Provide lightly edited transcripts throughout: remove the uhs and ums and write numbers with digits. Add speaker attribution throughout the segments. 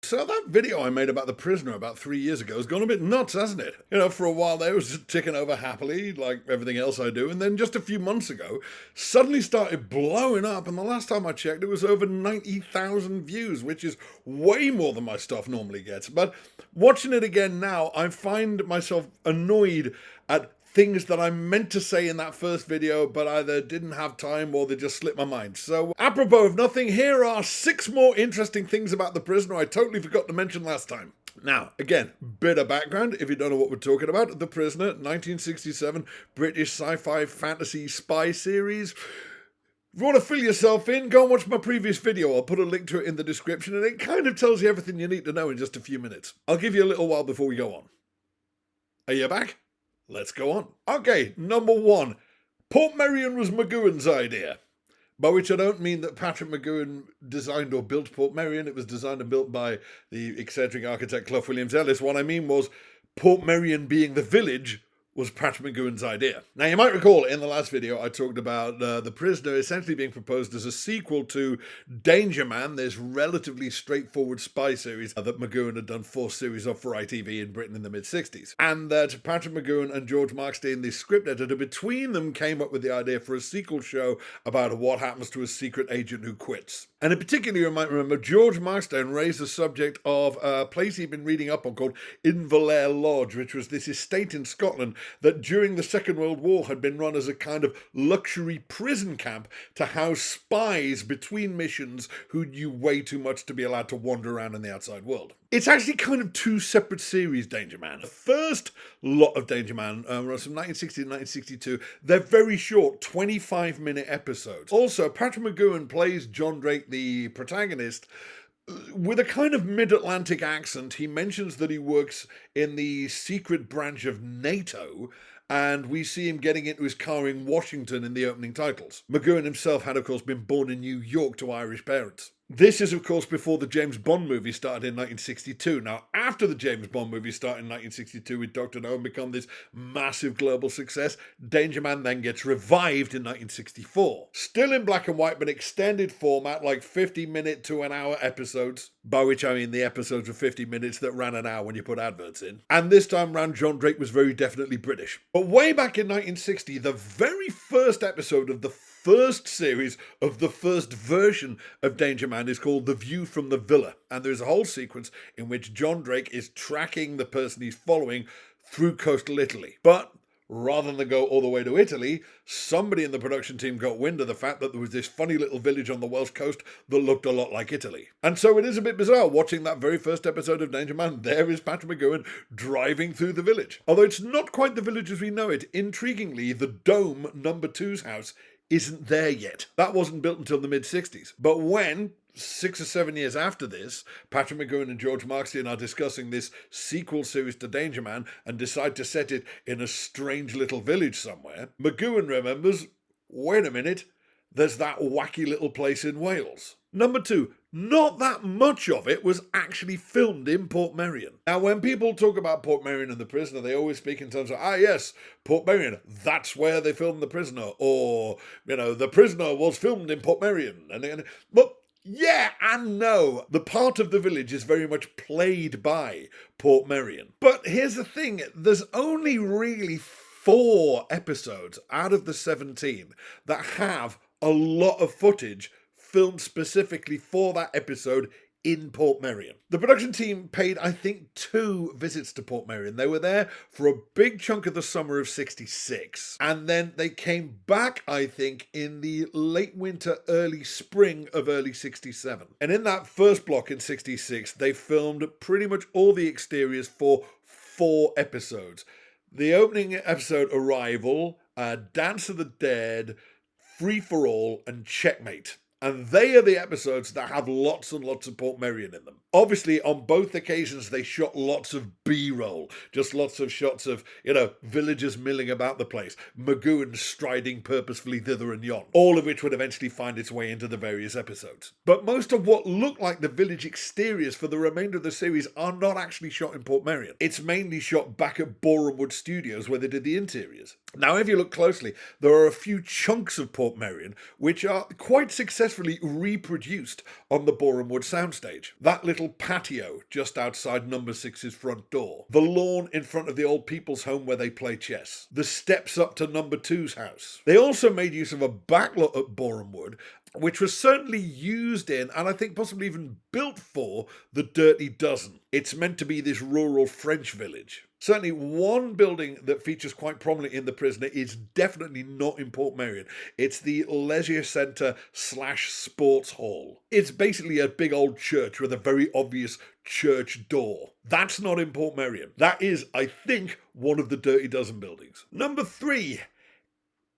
Speaker 1: So that video I made about The Prisoner about 3 years ago has gone a bit nuts, hasn't it? You know, for a while there it was just ticking over happily, like everything else I do, and then just a few months ago, suddenly started blowing up, and the last time I checked it was over 90,000 views, which is way more than my stuff normally gets. But watching it again now, I find myself annoyed at things that I meant to say in that first video, but either didn't have time or they just slipped my mind. So, apropos of nothing, here are 6 more interesting things about The Prisoner I totally forgot to mention last time. Now, again, bit of background if you don't know what we're talking about. The Prisoner, 1967, British sci-fi fantasy spy series. If you want to fill yourself in, go and watch my previous video. I'll put a link to it in the description, and it kind of tells you everything you need to know in just a few minutes. I'll give you a little while before we go on. Are you back? Let's go on. Okay, number 1. Portmeirion was McGoohan's idea. By which I don't mean that Patrick McGoohan designed or built Portmeirion. It was designed and built by the eccentric architect Clough Williams-Ellis. What I mean was Portmeirion being the village was Patrick McGoohan's idea. Now, you might recall in the last video I talked about The Prisoner essentially being proposed as a sequel to Danger Man, this relatively straightforward spy series that McGoohan had done 4 series of for ITV in Britain in the mid-60s. And that Patrick McGoohan and George Markstein, the script editor, between them came up with the idea for a sequel show about what happens to a secret agent who quits. And in particular, you might remember, George Markstein raised the subject of a place he'd been reading up on called Inverlair Lodge, which was this estate in Scotland that during the Second World War had been run as a kind of luxury prison camp to house spies between missions who knew way too much to be allowed to wander around in the outside world. It's actually kind of 2 separate series, Danger Man. The first lot of Danger Man was from 1960 to 1962. They're very short, 25-minute episodes. Also, Patrick McGoohan plays John Drake, the protagonist, with a kind of mid-Atlantic accent. He mentions that he works in the secret branch of NATO, and we see him getting into his car in Washington in the opening titles. McGoohan himself had, of course, been born in New York to Irish parents. This is, of course, before the James Bond movie started in 1962. Now, after the James Bond movie started in 1962 with Dr. No and become this massive global success, Danger Man then gets revived in 1964. Still in black and white, but extended format, like 50-minute to an hour episodes, by which I mean the episodes were 50 minutes that ran an hour when you put adverts in. And this time round, John Drake was very definitely British. But way back in 1960, the very first episode of the first series of the first version of Danger Man is called The View from the Villa, and there's a whole sequence in which John Drake is tracking the person he's following through coastal Italy. But rather than go all the way to Italy, somebody in the production team got wind of the fact that there was this funny little village on the Welsh coast that looked a lot like Italy. And so it is a bit bizarre watching that very first episode of Danger Man. There is Patrick McGoohan driving through the village. Although it's not quite the village as we know it, intriguingly, the Dome, number 2's house, isn't there yet. That wasn't built until the mid-60s. But when, 6 or 7 years after this, Patrick McGoohan and George Markstein are discussing this sequel series to Danger Man and decide to set it in a strange little village somewhere, McGoohan remembers, wait a minute, there's that wacky little place in Wales. Number 2, not that much of it was actually filmed in Portmeirion. Now, when people talk about Portmeirion and The Prisoner, they always speak in terms of, yes, Portmeirion, that's where they filmed The Prisoner, or, The Prisoner was filmed in Portmeirion. But yeah and no. The part of the village is very much played by Portmeirion. But here's the thing, there's only really 4 episodes out of the 17 that have a lot of footage filmed specifically for that episode in Portmeirion. The production team paid, I think, 2 visits to Portmeirion. They were there for a big chunk of the summer of 66. And then they came back, I think, in the late winter, early spring of early 67. And in that first block in 66, they filmed pretty much all the exteriors for 4 episodes. The opening episode, Arrival, Dance of the Dead, Free for All, and Checkmate. And they are the episodes that have lots and lots of Portmeirion in them. Obviously, on both occasions, they shot lots of B-roll. Just lots of shots of, villagers milling about the place. McGoohan striding purposefully thither and yon. All of which would eventually find its way into the various episodes. But most of what look like the village exteriors for the remainder of the series are not actually shot in Portmeirion. It's mainly shot back at Boreham Wood Studios where they did the interiors. Now, if you look closely, there are a few chunks of Portmeirion which are quite successfully reproduced on the Boreham Wood soundstage. That little little patio just outside number 6's front door, the lawn in front of the old people's home where they play chess, the steps up to number 2's house. They also made use of a backlot at Boreham Wood, which was certainly used in, and I think possibly even built for, the Dirty Dozen. It's meant to be this rural French village. Certainly one building that features quite prominently in The Prisoner is definitely not in Portmeirion. It's the Leisure Centre / Sports Hall. It's basically a big old church with a very obvious church door. That's not in Portmeirion. That is, I think, one of the Dirty Dozen buildings. Number 3,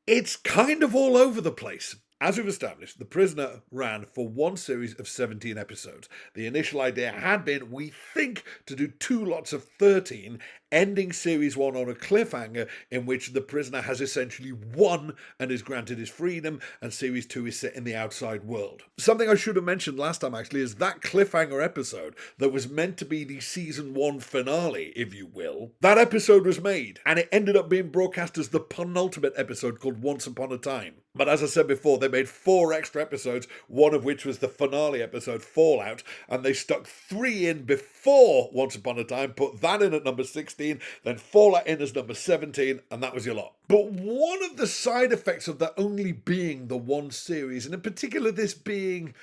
Speaker 1: it's kind of all over the place. As we've established, The Prisoner ran for one series of 17 episodes. The initial idea had been, we think, to do 2 lots of 13, ending series 1 on a cliffhanger in which the prisoner has essentially won and is granted his freedom, and series 2 is set in the outside world. Something I should have mentioned last time, actually, is that cliffhanger episode that was meant to be the season 1 finale, if you will. That episode was made, and it ended up being broadcast as the penultimate episode called Once Upon a Time. But as I said before, they made 4 extra episodes, one of which was the finale episode, Fallout, and they stuck 3 in before Once Upon a Time, put that in at number 16, then Fallout in as number 17, and that was your lot. But one of the side effects of that only being the one series, and in particular this being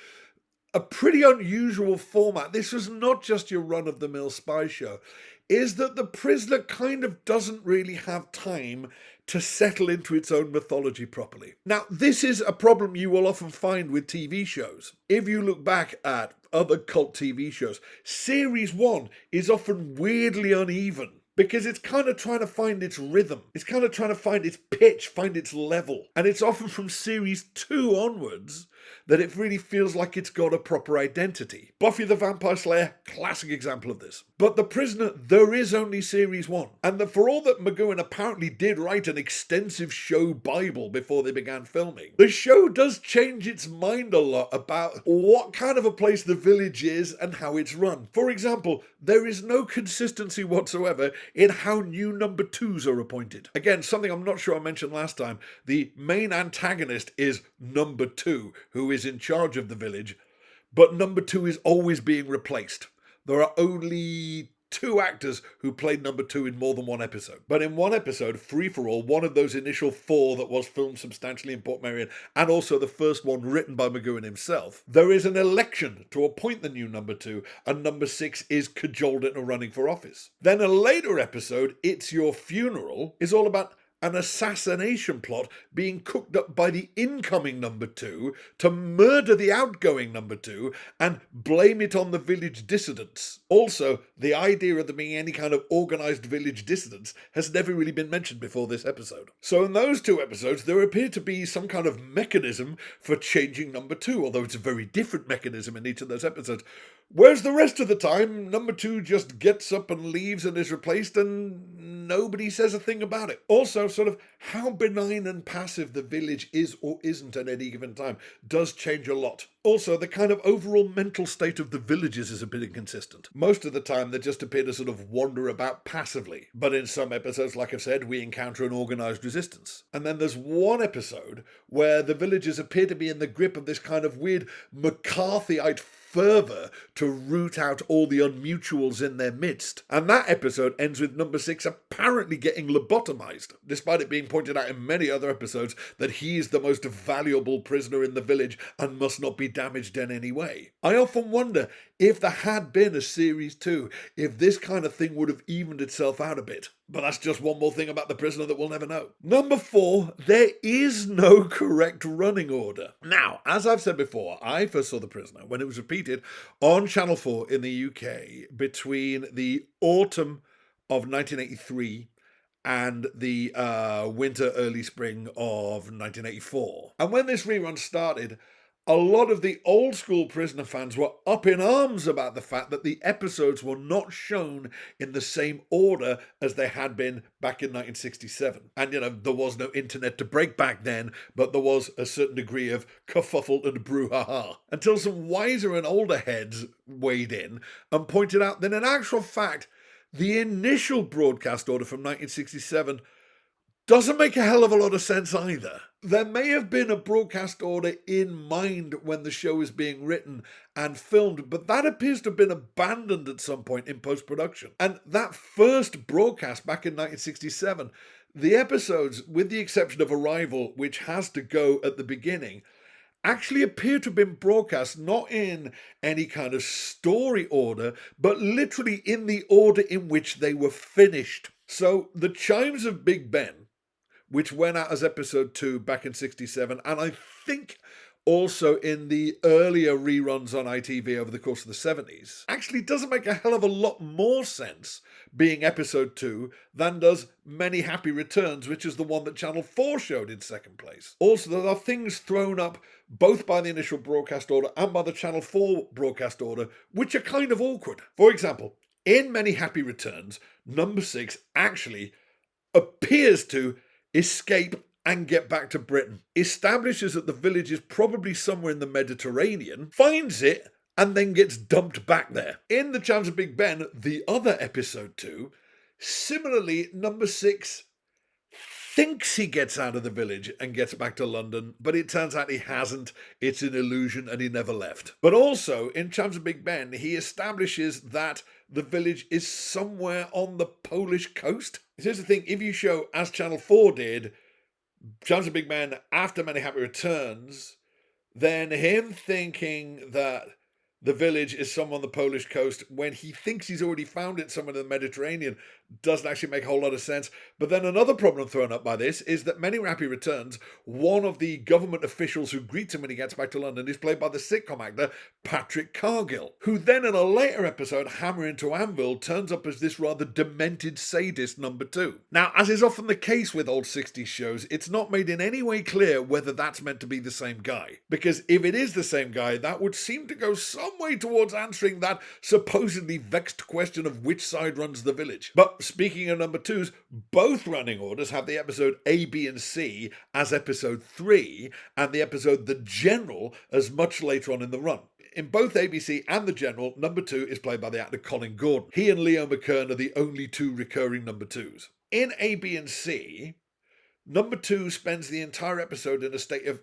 Speaker 1: a pretty unusual format, this was not just your run-of-the-mill spy show, is that The Prisoner kind of doesn't really have time to settle into its own mythology properly. Now, this is a problem you will often find with TV shows. If you look back at other cult TV shows, Series 1 is often weirdly uneven, because it's kind of trying to find its rhythm. It's kind of trying to find its pitch, find its level. And it's often from series 2 onwards that it really feels like it's got a proper identity. Buffy the Vampire Slayer, classic example of this. But The Prisoner, there is only series 1. And that for all that McGowan apparently did write an extensive show bible before they began filming, the show does change its mind a lot about what kind of a place the village is and how it's run. For example, there is no consistency whatsoever in how new number 2s are appointed. Again, something I'm not sure I mentioned last time, the main antagonist is number 2, who is in charge of the village, but number 2 is always being replaced. There are only 2 actors who played number 2 in more than one episode. But in one episode, Free for All, one of those initial 4 that was filmed substantially in Portmeirion, and also the first one written by McGowan himself, there is an election to appoint the new number 2, and number 6 is cajoled into running for office. Then a later episode, It's Your Funeral, is all about an assassination plot being cooked up by the incoming number 2 to murder the outgoing number 2 and blame it on the village dissidents. Also, the idea of there being any kind of organised village dissidents has never really been mentioned before this episode. So in those 2 episodes, there appeared to be some kind of mechanism for changing number 2, although it's a very different mechanism in each of those episodes. Whereas the rest of the time, number 2 just gets up and leaves and is replaced and nobody says a thing about it. Also, sort of how benign and passive the village is or isn't at any given time does change a lot. Also, the kind of overall mental state of the villagers is a bit inconsistent. Most of the time, they just appear to sort of wander about passively. But in some episodes, like I've said, we encounter an organised resistance. And then there's one episode where the villagers appear to be in the grip of this kind of weird McCarthyite fervour to root out all the unmutuals in their midst. And that episode ends with number 6 apparently getting lobotomized, despite it being pointed out in many other episodes that he is the most valuable prisoner in the village and must not be damaged in any way. I often wonder if there had been a series 2, if this kind of thing would have evened itself out a bit. But that's just one more thing about The Prisoner that we'll never know. Number 4, there is no correct running order. Now, as I've said before, I first saw The Prisoner when it was repeated on Channel 4 in the UK between the autumn of 1983 and the winter, early spring of 1984. And when this rerun started, a lot of the old school Prisoner fans were up in arms about the fact that the episodes were not shown in the same order as they had been back in 1967. And, there was no internet to break back then, but there was a certain degree of kerfuffle and brouhaha. Until some wiser and older heads weighed in and pointed out that in actual fact, the initial broadcast order from 1967 doesn't make a hell of a lot of sense either. There may have been a broadcast order in mind when the show is being written and filmed, but that appears to have been abandoned at some point in post-production. And that first broadcast back in 1967, the episodes, with the exception of Arrival, which has to go at the beginning, actually appear to have been broadcast not in any kind of story order, but literally in the order in which they were finished. So the Chimes of Big Ben, which went out as episode 2 back in 67, and I think also in the earlier reruns on ITV over the course of the 70s, actually doesn't make a hell of a lot more sense being episode 2 than does Many Happy Returns, which is the one that Channel 4 showed in second place. Also, there are things thrown up both by the initial broadcast order and by the Channel 4 broadcast order, which are kind of awkward. For example, in Many Happy Returns, number 6 actually appears to escape and get back to Britain, establishes that the village is probably somewhere in the Mediterranean, finds it, and then gets dumped back there. In The Chimes of Big Ben, the other episode 2, similarly, number 6 thinks he gets out of the village and gets back to London, but it turns out he hasn't. It's an illusion and he never left. But also, in Chimes of Big Ben, he establishes that the village is somewhere on the Polish coast. Here's the thing, if you show, as Channel 4 did, Chimes of Big Ben after Many Happy Returns, then him thinking that the village is somewhere on the Polish coast when he thinks he's already found it somewhere in the Mediterranean doesn't actually make a whole lot of sense. But then another problem thrown up by this is that Many Happy Returns, one of the government officials who greets him when he gets back to London is played by the sitcom actor Patrick Cargill, who then in a later episode, Hammer into Anvil, turns up as this rather demented sadist number 2. Now, as is often the case with old 60s shows, it's not made in any way clear whether that's meant to be the same guy. Because if it is the same guy, that would seem to go some way towards answering that supposedly vexed question of which side runs the village. But speaking of number 2s, both running orders have the episode A, B, and C as episode 3, and the episode The General as much later on in the run. In both ABC and The General, number 2 is played by the actor Colin Gordon. He and Leo McKern are the only 2 recurring number 2s. In A, B, and C, number 2 spends the entire episode in a state of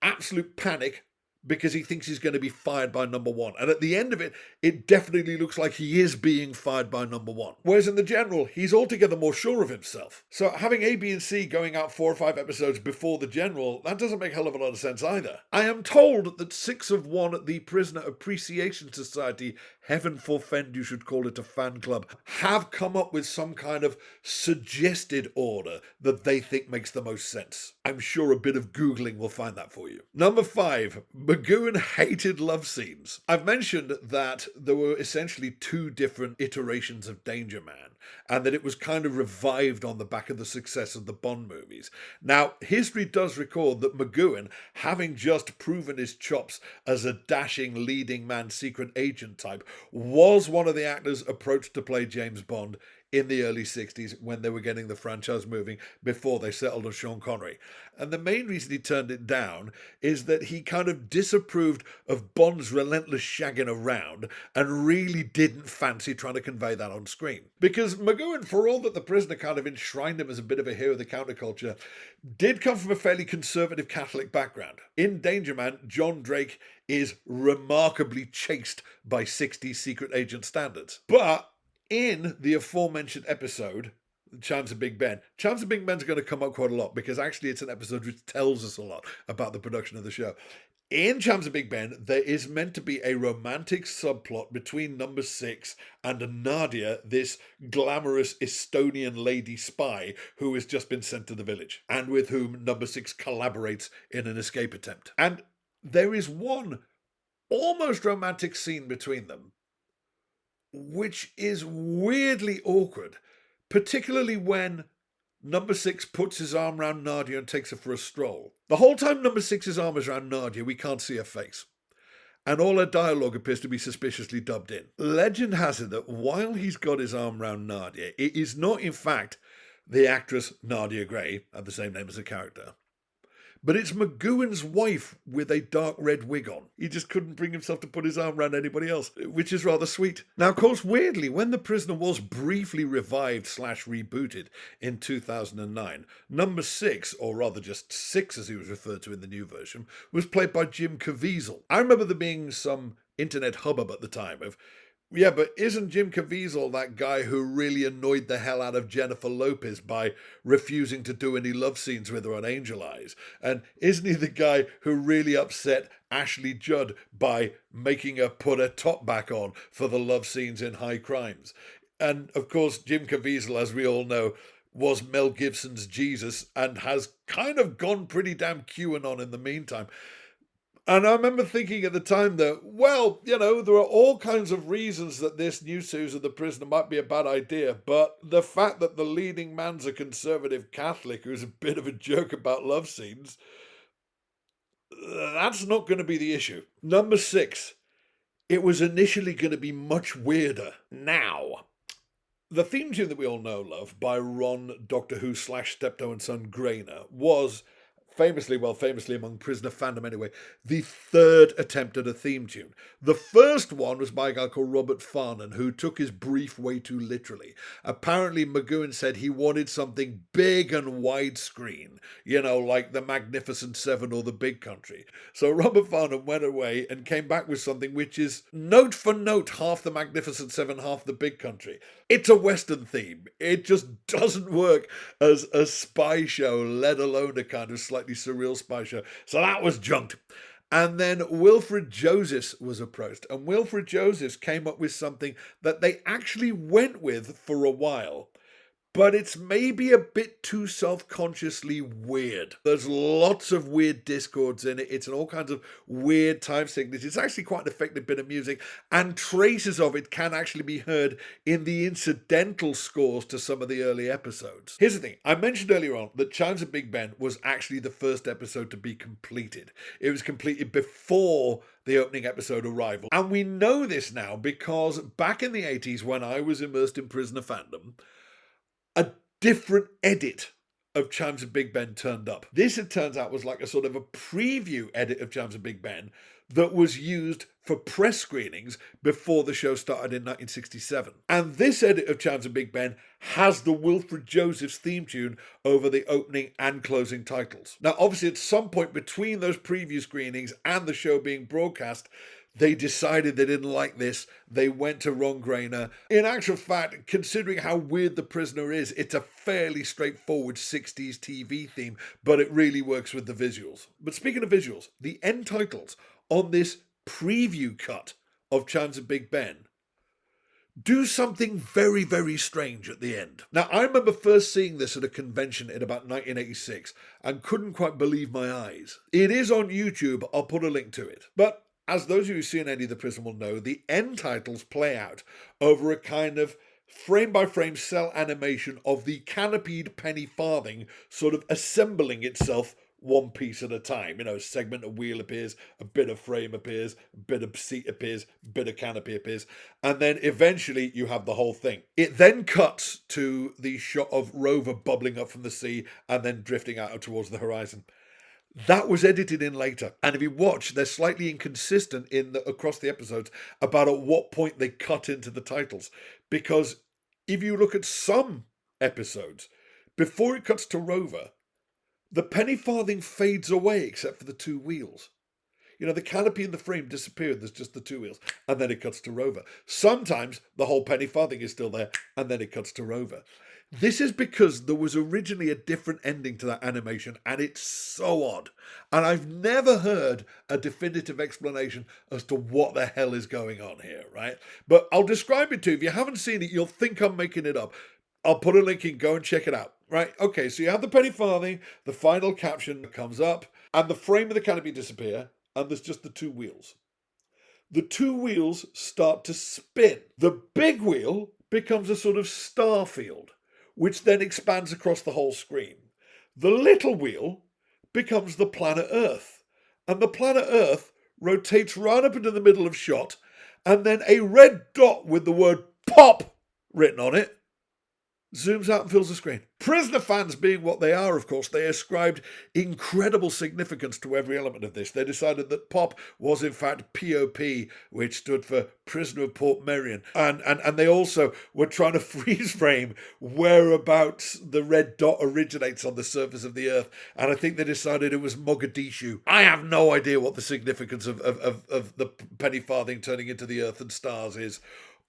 Speaker 1: absolute panic because he thinks he's going to be fired by number 1. And at the end of it, it definitely looks like he is being fired by number 1. Whereas in The General, he's altogether more sure of himself. So having A, B, and C going out 4 or 5 episodes before The General, that doesn't make a hell of a lot of sense either. I am told that 6 of 1 at the Prisoner Appreciation Society, heaven forfend you should call it a fan club, have come up with some kind of suggested order that they think makes the most sense. I'm sure a bit of Googling will find that for you. Number 5, McGoohan hated love scenes. I've mentioned that there were essentially 2 different iterations of Danger Man, and that it was kind of revived on the back of the success of the Bond movies. Now, history does record that McGoohan, having just proven his chops as a dashing leading man secret agent type, was one of the actors approached to play James Bond in the early 60s when they were getting the franchise moving before they settled on Sean Connery. And the main reason he turned it down is that he kind of disapproved of Bond's relentless shagging around and really didn't fancy trying to convey that on screen. Because McGoohan, for all that The Prisoner kind of enshrined him as a bit of a hero of the counterculture, did come from a fairly conservative Catholic background. In Danger Man, John Drake is remarkably chaste by 60s secret agent standards. But in the aforementioned episode, Chimes of Big Ben, Chimes of Big Ben's going to come up quite a lot because actually it's an episode which tells us a lot about the production of the show. In Chimes of Big Ben, there is meant to be a romantic subplot between number 6 and Nadia, this glamorous Estonian lady spy who has just been sent to the village, and with whom number 6 collaborates in an escape attempt. And there is one almost romantic scene between them, which is weirdly awkward, particularly when number 6 puts his arm around Nadia and takes her for a stroll. The whole time number 6's arm is around Nadia, we can't see her face, and all her dialogue appears to be suspiciously dubbed in. Legend has it that while he's got his arm around Nadia, it is not in fact the actress Nadia Gray, had the same name as the character, but it's McGowan's wife with a dark red wig on. He just couldn't bring himself to put his arm around anybody else, which is rather sweet. Now, of course, weirdly, when The Prisoner was briefly revived / rebooted in 2009, number 6, or rather just 6 as he was referred to in the new version, was played by Jim Caviezel. I remember there being some internet hubbub at the time of, yeah, but isn't Jim Caviezel that guy who really annoyed the hell out of Jennifer Lopez by refusing to do any love scenes with her on Angel Eyes? And isn't he the guy who really upset Ashley Judd by making her put her top back on for the love scenes in High Crimes? And of course, Jim Caviezel, as we all know, was Mel Gibson's Jesus and has kind of gone pretty damn QAnon in the meantime. And I remember thinking at the time that, well, you know, there are all kinds of reasons that this new series of The Prisoner might be a bad idea, but the fact that the leading man's a conservative Catholic who's a bit of a joke about love scenes, that's not going to be the issue. Number 6, it was initially going to be much weirder. Now, the theme tune that we all know love by Ron Doctor Who / Steptoe and Son Grainer was famously among Prisoner fandom anyway, the 3rd attempt at a theme tune. The first one was by a guy called Robert Farnon, who took his brief way too literally. Apparently, McGowan said he wanted something big and widescreen, you know, like The Magnificent Seven or The Big Country. So Robert Farnon went away and came back with something which is note for note half The Magnificent Seven, half The Big Country. It's a Western theme. It just doesn't work as a spy show, let alone a kind of slightly surreal spy show. So that was junked. And then Wilfred Josephs was approached, and Wilfred Josephs came up with something that they actually went with for a while, but it's maybe a bit too self-consciously weird. There's lots of weird discords in it. It's in all kinds of weird time signatures. It's actually quite an effective bit of music, and traces of it can actually be heard in the incidental scores to some of the early episodes. Here's the thing. I mentioned earlier on that Chimes of Big Ben was actually the first episode to be completed. It was completed before the opening episode Arrival. And we know this now because back in the 80s, when I was immersed in Prisoner fandom, a different edit of Chimes of Big Ben turned up. This, it turns out, was like a sort of a preview edit of Chimes of Big Ben that was used for press screenings before the show started in 1967. And this edit of Chimes of Big Ben has the Wilfred Josephs theme tune over the opening and closing titles. Now, obviously, at some point between those preview screenings and the show being broadcast, they decided they didn't like this. They went to Ron Grainer. In actual fact, considering how weird The Prisoner is, it's a fairly straightforward 60s TV theme, but it really works with the visuals. But speaking of visuals, the end titles on this preview cut of Chimes of Big Ben do something very, very strange at the end. Now, I remember first seeing this at a convention in about 1986 and couldn't quite believe my eyes. It is on YouTube. I'll put a link to it. But as those of you who've seen any of The Prisoner will know, the end titles play out over a kind of frame-by-frame cell animation of the canopied penny farthing sort of assembling itself one piece at a time. You know, a segment of wheel appears, a bit of frame appears, a bit of seat appears, a bit of canopy appears, and then eventually you have the whole thing. It then cuts to the shot of Rover bubbling up from the sea and then drifting out towards the horizon. That was edited in later, and if you watch, they're slightly inconsistent across the episodes about at what point they cut into the titles. Because if you look at some episodes, before it cuts to Rover, the penny farthing fades away except for the two wheels. You know, the canopy and the frame disappear, there's just the two wheels, and then it cuts to Rover. Sometimes the whole penny farthing is still there, and then it cuts to Rover. This is because there was originally a different ending to that animation, and it's so odd. And I've never heard a definitive explanation as to what the hell is going on here, right? But I'll describe it to you. If you haven't seen it, you'll think I'm making it up. I'll put a link in, go and check it out, right? Okay, so you have the penny farthing, the final caption comes up, and the frame of the canopy disappear, and there's just the two wheels. The two wheels start to spin. The big wheel becomes a sort of star field, which then expands across the whole screen. The little wheel becomes the planet Earth, and the planet Earth rotates right up into the middle of shot, and then a red dot with the word POP written on it zooms out and fills the screen. Prisoner fans, being what they are, of course, they ascribed incredible significance to every element of this. They decided that POP was in fact POP, which stood for Prisoner of Portmeirion. And they also were trying to freeze frame whereabouts the red dot originates on the surface of the earth. And I think they decided it was Mogadishu. I have no idea what the significance of the penny farthing turning into the earth and stars is.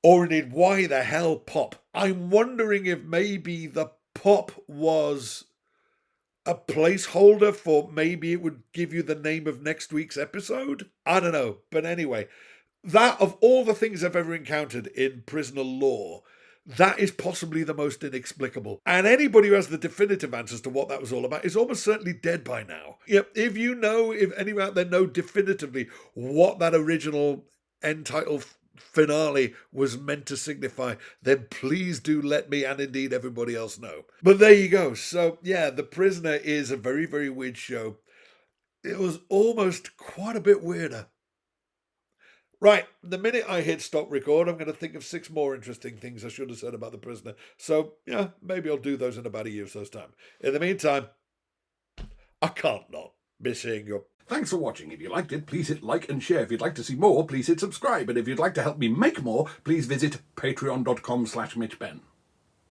Speaker 1: Or indeed, why the hell POP? I'm wondering if maybe the POP was a placeholder for maybe it would give you the name of next week's episode? I don't know. But anyway, that of all the things I've ever encountered in prisoner lore, that is possibly the most inexplicable. And anybody who has the definitive answers to what that was all about is almost certainly dead by now. Yep, if you know, if anyone out there know definitively what that original end title finale was meant to signify, then please do let me and indeed everybody else know. But there you go. So yeah, The Prisoner is a very, very weird show. It was almost quite a bit weirder. Right, the minute I hit stop record, I'm going to think of 6 more interesting things I should have said about The Prisoner. So yeah, maybe I'll do those in about a year or so's time. In the meantime, I can't not be seeing your...
Speaker 2: Thanks for watching. If you liked it, please hit like and share. If you'd like to see more, please hit subscribe. And if you'd like to help me make more, please visit patreon.com/MitchBenn.